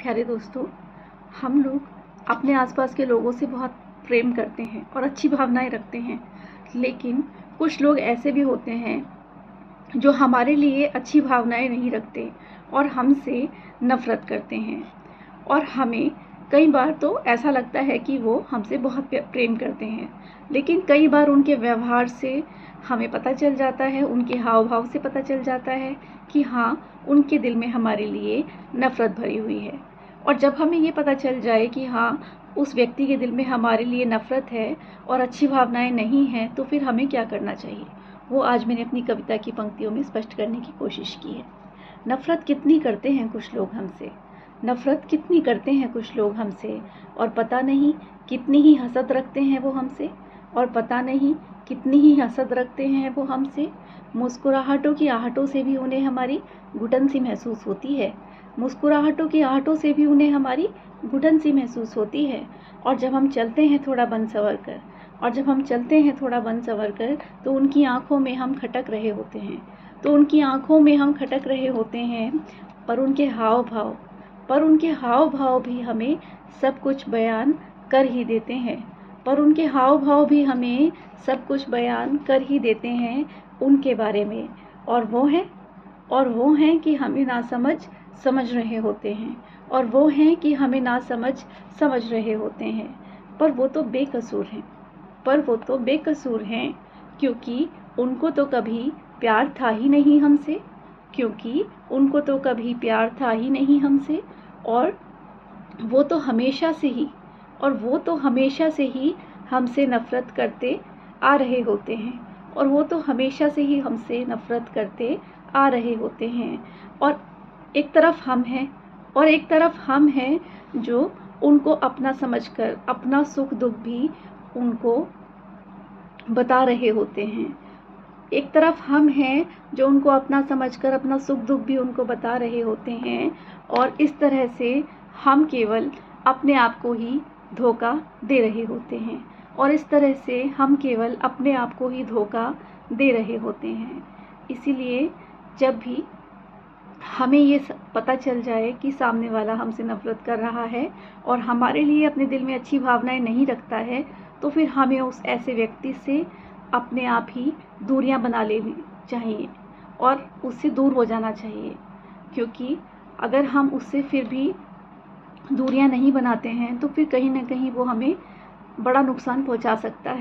प्यारे दोस्तों, हम लोग अपने आसपास के लोगों से बहुत प्रेम करते हैं और अच्छी भावनाएं रखते हैं, लेकिन कुछ लोग ऐसे भी होते हैं जो हमारे लिए अच्छी भावनाएं नहीं रखते और हमसे नफ़रत करते हैं। और हमें कई बार तो ऐसा लगता है कि वो हमसे बहुत प्रेम करते हैं, लेकिन कई बार उनके व्यवहार से हमें पता चल जाता है, उनके हाव भाव से पता चल जाता है कि हाँ, उनके दिल में हमारे लिए नफ़रत भरी हुई है। और जब हमें ये पता चल जाए कि हाँ, उस व्यक्ति के दिल में हमारे लिए नफ़रत है और अच्छी भावनाएं नहीं हैं, तो फिर हमें क्या करना चाहिए, वो आज मैंने अपनी कविता की पंक्तियों में स्पष्ट करने की कोशिश की है। नफ़रत कितनी करते हैं कुछ लोग हमसे, नफ़रत कितनी करते हैं कुछ लोग हमसे, और पता नहीं कितनी ही हसद रखते हैं वो हमसे, और पता नहीं कितनी ही हसद रखते हैं वो हमसे। मुस्कुराहटों की आहटों से भी उन्हें हमारी घुटन सी महसूस होती है, मुस्कुराहटों की आहटों से भी उन्हें हमारी घुटन सी महसूस होती है। और जब हम चलते हैं थोड़ा बन संवर कर, और जब हम चलते हैं थोड़ा बन संवर कर, तो उनकी आँखों में हम खटक रहे होते हैं, तो उनकी आँखों में हम खटक रहे होते हैं। पर उनके हाव भाव भी हमें सब कुछ बयान कर ही देते हैं, पर उनके हाव भाव भी हमें सब कुछ बयान कर ही देते हैं उनके बारे में। और वो हैं कि हमें नासमझ समझ रहे होते हैं, और वो हैं कि हमें नासमझ समझ रहे होते हैं। पर वो तो बेकसूर हैं, क्योंकि उनको तो कभी प्यार था ही नहीं हमसे, और वो तो हमेशा से ही हमसे नफ़रत करते आ रहे होते हैं, और एक तरफ हम हैं जो उनको अपना समझकर अपना सुख दुख भी उनको बता रहे होते हैं। एक तरफ हम हैं जो उनको अपना समझकर अपना सुख दुख भी उनको बता रहे होते हैं, और इस तरह से हम केवल अपने आप को ही धोखा दे रहे होते हैं, इसीलिए जब भी हमें ये पता चल जाए कि सामने वाला हमसे नफ़रत कर रहा है और हमारे लिए अपने दिल में अच्छी भावनाएं नहीं रखता है, तो फिर हमें उस ऐसे व्यक्ति से अपने आप ही दूरियां बना लेनी चाहिए और उससे दूर हो जाना चाहिए। क्योंकि अगर हम उससे फिर भी दूरियां नहीं बनाते हैं, तो फिर कहीं ना कहीं वो हमें बड़ा नुकसान पहुंचा सकता है।